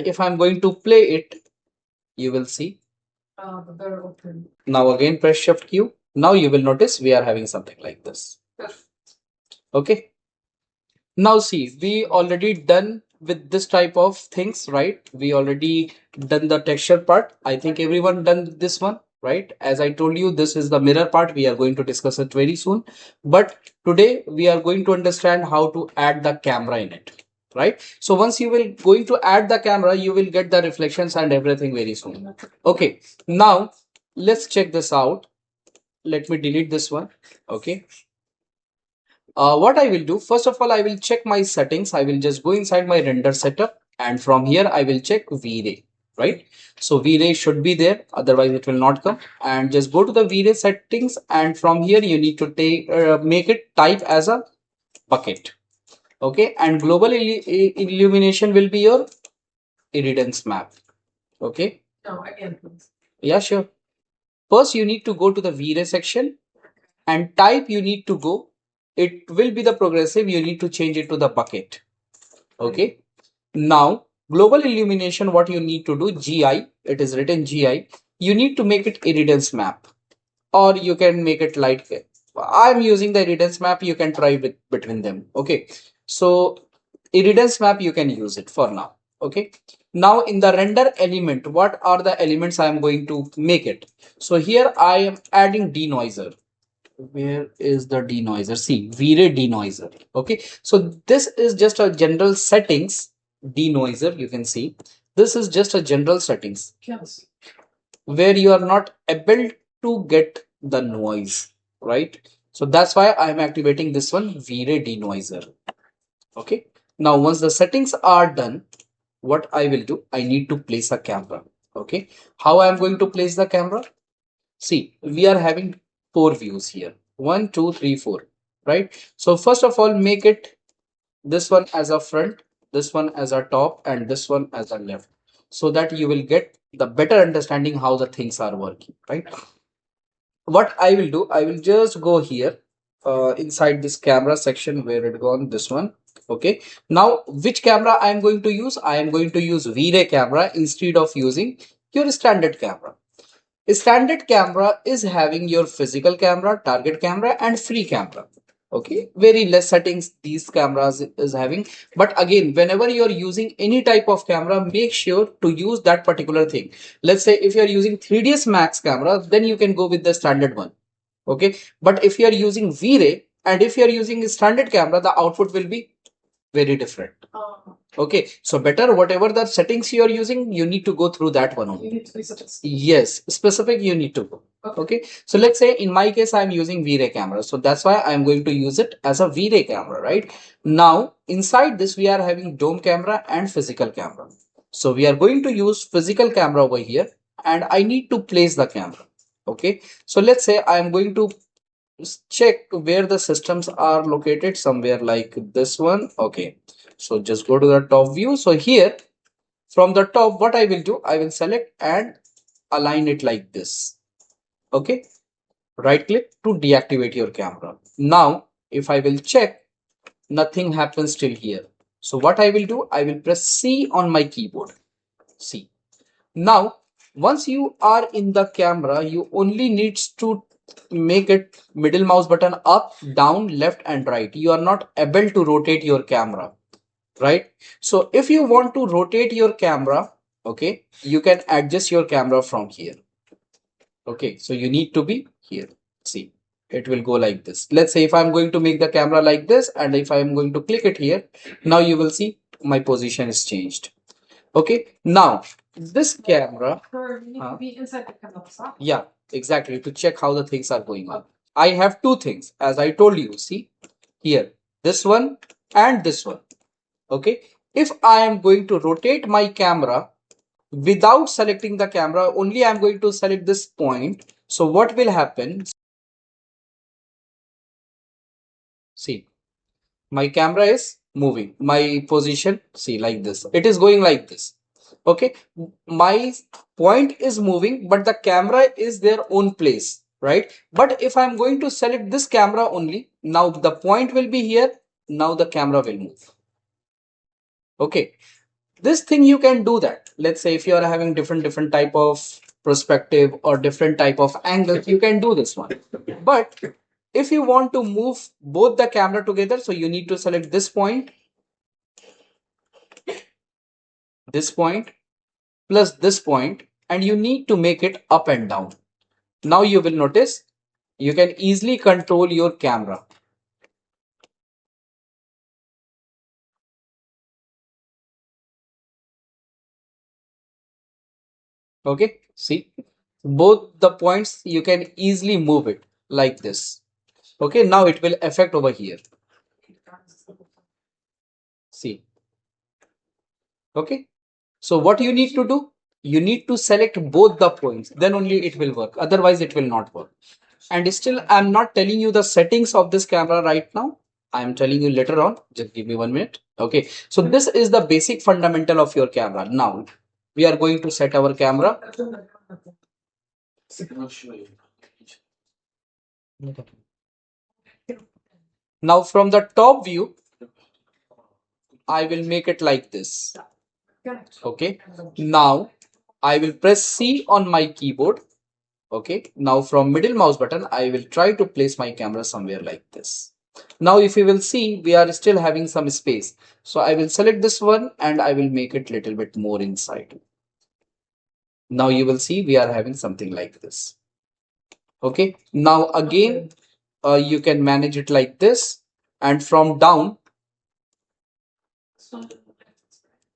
If I'm going to play it, you will see. Now again press Shift Q. Now you will notice we are having something like this. Okay. Now see, we already done with this type of things, right? We already done the texture part. I think everyone done this one, right? As I told you, this is the mirror part. We are going to discuss it very soon. But today we are going to understand how to add the camera in it, right? So once you will going to add the camera, you will get the reflections and everything very soon. Okay, now let's check this out. Let me delete this one. Okay. What I will do, first of all, I will check my settings. I will just go inside my render setup, and from here I will check V-Ray, right? So V-Ray should be there, otherwise it will not come. And just go to the V-Ray settings, and from here you need to take make it type as a bucket. Okay, and global illumination will be your irridance map. Okay. No, again, please. Yeah, sure. First, you need to go to the V-Ray section and type you need to go. It will be the progressive. You need to change it to the bucket. Okay. Now, global illumination, what you need to do, GI, it is written GI. You need to make it irridance map, or you can make it light. I'm using the irridance map. You can try with between them. Okay. So irridance map, you can use it for now. Okay. Now in the render element, what are the elements I am going to make it? So here I am adding denoiser. Where is the denoiser? See, V-Ray denoiser. Okay, so this is just a general settings denoiser. You can see this is just a general settings. Yes. Where you are not able to get the noise, right? So that's why I'm activating this one, V-Ray denoiser. Okay, now once the settings are done, what I will do, I need to place a camera. Okay, how I'm going to place the camera? See, we are having four views here. 1, 2, 3, 4. Right? So first of all, make it this one as a front, this one as a top, and this one as a left. So that you will get the better understanding how the things are working. Right? What I will do, I will just go here inside this camera section where it gone, this one. Okay. Now, which camera I am going to use? I am going to use V-Ray camera instead of using your standard camera. A standard camera is having your physical camera, target camera, and free camera. Okay, very less settings these cameras is having. But again, whenever you're using any type of camera, make sure to use that particular thing. Let's say if you're using 3ds Max camera, then you can go with the standard one. Okay, but if you're using V-Ray and if you're using a standard camera, the output will be very different. Okay, so better whatever the settings you are using, you need to go through that one only. Yes, specific you need to go. Okay, so let's say in my case I'm using V-Ray camera, so that's why I'm going to use it as a V-Ray camera, right? Now inside this we are having dome camera and physical camera. So we are going to use physical camera over here, and I need to place the camera. Okay, so let's say I'm going to check where the systems are located, somewhere like this one. Okay, so just go to the top view. So here from the top, what I will do, I will select and align it like this. Okay, right click to deactivate your camera. Now if I will check, nothing happens till here. So what I will do, I will press C on my keyboard. C. Now once you are in the camera, you only needs to make it middle mouse button up, down, left and right. You are not able to rotate your camera, right? So if you want to rotate your camera, okay, you can adjust your camera from here. Okay, so you need to be here. See, it will go like this. Let's say if I'm going to make the camera like this, and if I'm going to click it here, now you will see my position is changed. Okay, now this camera, be inside the camera. Yeah, exactly, to check how the things are going on. I have two things, as I told you. See here, this one and this one. Okay, if I am going to rotate my camera without selecting the camera, only I'm going to select this point. So what will happen? See, my camera is moving, my position, see, like this, it is going like this. Okay, my point is moving, but the camera is their own place, right? But if I'm going to select this camera only, now the point will be here, now the camera will move. Okay, this thing you can do that. Let's say if you are having different type of perspective or different type of angles, you can do this one. But if you want to move both the camera together, so you need to select this point plus this point, and you need to make it up and down. Now you will notice you can easily control your camera. Okay, see, both the points you can easily move it like this. Okay, now it will affect over here. See, okay. So what you need to do? You need to select both the points, then only it will work. Otherwise, it will not work. And still, I'm not telling you the settings of this camera right now. I'm telling you later on. Just give me 1 minute. Okay. So this is the basic fundamental of your camera. Now we are going to set our camera. Now from the top view, I will make it like this. Okay. Now I will press C on my keyboard. Okay. Now from middle mouse button, I will try to place my camera somewhere like this. Now if you will see, we are still having some space. So I will select this one and I will make it little bit more inside. Now you will see we are having something like this. Okay. Now again, you can manage it like this, and from down,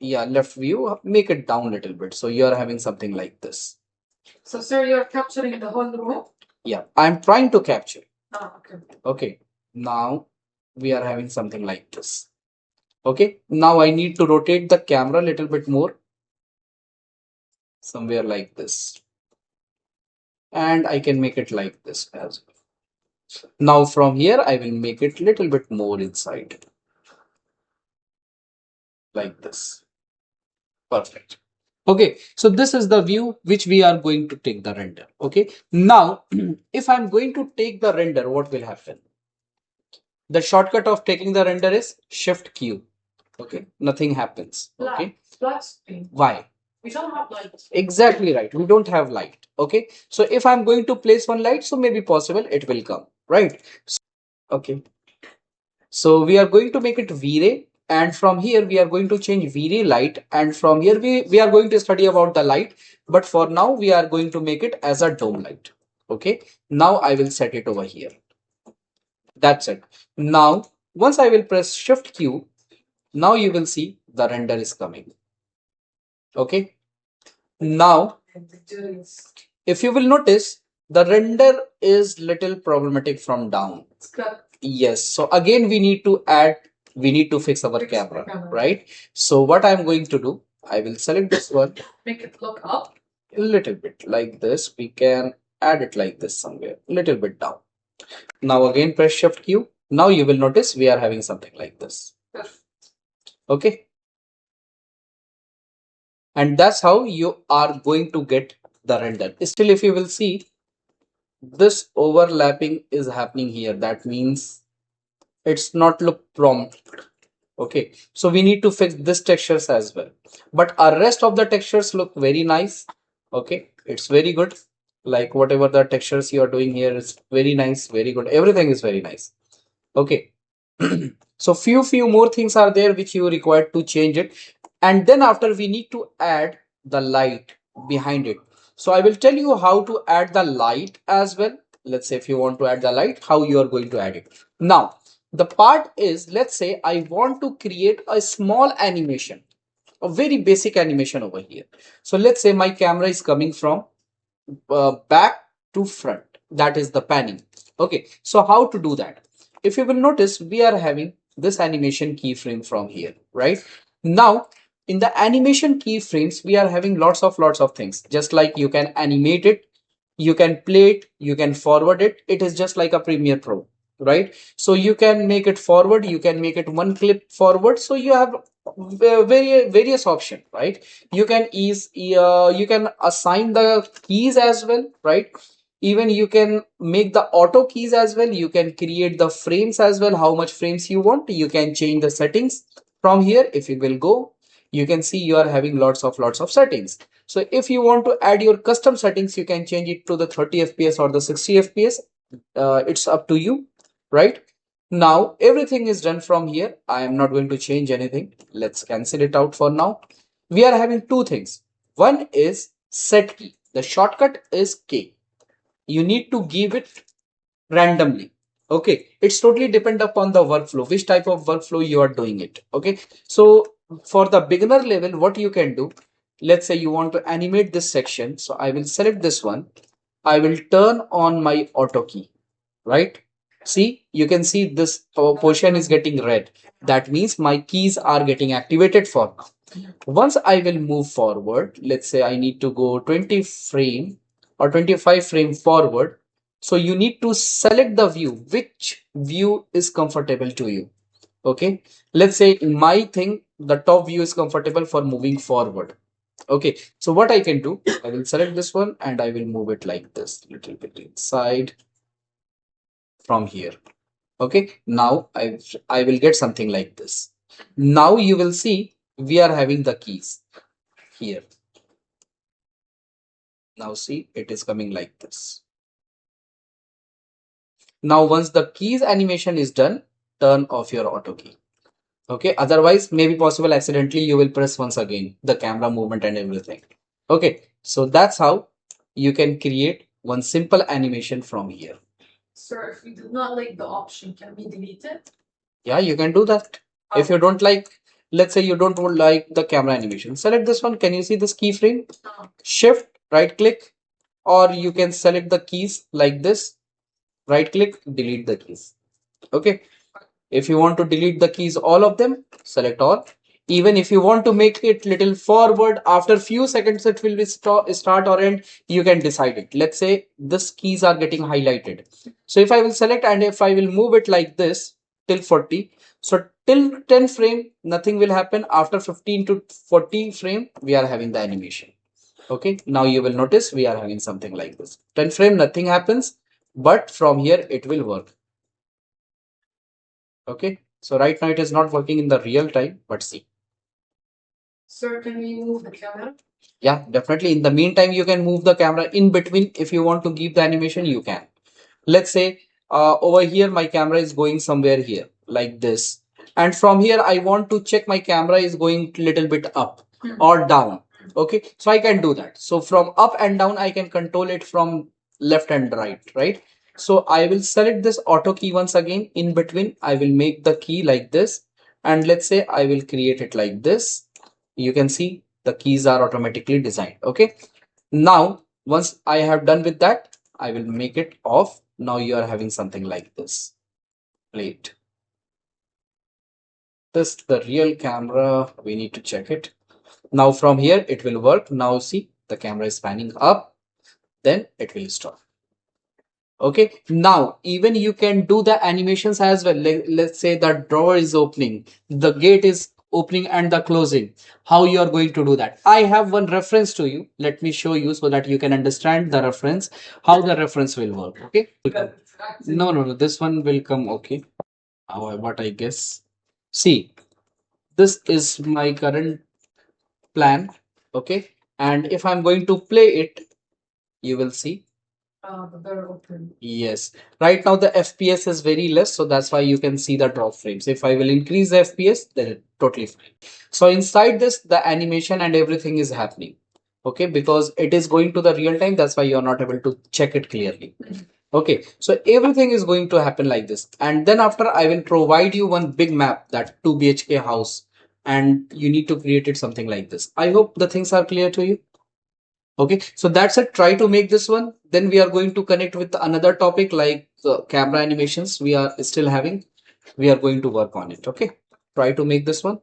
yeah, left view, make it down a little bit. So you are having something like this. So, sir, you're capturing the whole room? Yeah, I'm trying to capture. Oh, okay. Okay, now we are having something like this. Okay, now I need to rotate the camera a little bit more, somewhere like this. And I can make it like this as well. Now from here, I will make it little bit more inside. Like this. Perfect. Okay, so this is the view which we are going to take the render. Okay, now if I'm going to take the render, what will happen? The shortcut of taking the render is Shift Q. Okay, nothing happens. Okay, Black screen. why? We don't have light. Exactly right. We don't have light. Okay, so if I'm going to place one light, so maybe possible it will come, right? Okay, so we are going to make it V-Ray, and from here we are going to change V-Ray light, and from here we are going to study about the light, but for now we are going to make it as a dome light. Okay, now I will set it over here. That's it. Now once I will press Shift Q, now you will see the render is coming. Okay, now if you will notice, the render is little problematic from down. Yes, so again we need to fix our camera, right? So what I'm going to do, I will select this one, Make it look up a little bit like this. We can add it like this somewhere, little bit down. Now again press Shift Q. Now you will notice we are having something like this. Okay, and that's how you are going to get the render. Still, if you will see, this overlapping is happening here. That means it's not look prompt. Okay, so we need to fix this textures as well, but our rest of the textures look very nice. Okay, it's very good. Like whatever the textures you are doing here is very nice, very good. Everything is very nice. Okay, so few more things are there which you require to change it, and then after we need to add the light behind it. So I will tell you how to add the light as well. Let's say if you want to add the light, how you are going to add it. Now the part is, let's say I want to create a small animation, a very basic animation over here. So let's say my camera is coming from back to front, that is the panning. Okay, so how to do that? If you will notice, we are having this animation keyframe from here, right? Now in the animation keyframes, we are having lots of things. Just like you can animate it, you can play it, you can forward it. It is just like a Premiere Pro, right? So you can make it forward, you can make it one clip forward. So you have various option, right? You can you can assign the keys as well, right? Even you can make the auto keys as well. You can create the frames as well, how much frames you want. You can change the settings from here. If you will go, you can see you are having lots of settings. So if you want to add your custom settings, you can change it to the 30 fps or the 60 fps. It's up to you, right? Now everything is done from here. I am not going to change anything. Let's cancel it out for now. We are having two things. One is set key. The shortcut is K. You need to give it randomly. Okay, it's totally depend upon the workflow, which type of workflow you are doing it. Okay, so for the beginner level, what you can do, let's say you want to animate this section. So I will select this one. I will turn on my auto key, right? See, you can see this portion is getting red. That means my keys are getting activated for now. Once I will move forward, let's say I need to go 20 frame or 25 frame forward. So you need to select the view, which view is comfortable to you. Okay, let's say in my thing, the top view is comfortable for moving forward. Okay, so what I can do, I will select this one and I will move it like this, little bit inside from here. Okay, now I will get something like this. Now you will see we are having the keys here. Now see, it is coming like this. Now once the keys animation is done, turn off your auto key. Okay, otherwise maybe possible accidentally you will press once again the camera movement and everything. Okay, so that's how you can create one simple animation from here. Sir, if we do not like the option, can we delete it? Yeah, you can do that. If you don't like, let's say you don't like the camera animation, select this one. Can you see this keyframe? Shift, right click, or you can select the keys like this, right click, delete the keys. Okay, if you want to delete the keys, all of them, select all. Even if you want to make it little forward, after few seconds it will be start or end, you can decide it. Let's say this keys are getting highlighted. So if I will select and if I will move it like this till 40, so till 10 frame, nothing will happen. After 15 to 40 frame, we are having the animation. Okay, now you will notice we are having something like this. 10 frame, nothing happens, but from here it will work. Okay, so right now it is not working in the real time, but see. Sir, can we move the camera? Yeah, definitely. In the meantime, you can move the camera in between. If you want to give the animation, you can. Let's say over here, my camera is going somewhere here like this. And from here, I want to check my camera is going little bit up or down. Okay, so I can do that. So from up and down, I can control it from left and right, right? So I will select this auto key once again. In between, I will make the key like this. And let's say I will create it like this. You can see the keys are automatically designed. Okay, now once I have done with that, I will make it off. Now you are having something like this plate. This the real camera, we need to check it. Now from here it will work. Now see the camera is panning up, then it will stop. Okay, now even you can do the animations as well. Let's say the drawer is opening, the gate is opening and the closing. How you are going to do that? I have one reference to you. Let me show you so that you can understand the reference, how the reference will work. Okay, no, this one will come. Okay, what I guess, see, this is my current plan. Okay, and if I'm going to play it, you will see. The better open. Yes, right now the FPS is very less, so that's why you can see the drop frames. If I will increase the FPS, then it totally fine. So inside this, the animation and everything is happening. Okay, because it is going to the real time, that's why you're not able to check it clearly. Okay, so everything is going to happen like this. And then after I will provide you one big map, that 2 BHK house, and you need to create it something like this. I hope the things are clear to you. Okay, so that's it. Try to make this one. Then we are going to connect with another topic like camera animations we are still having. We are going to work on it. Okay, try to make this one.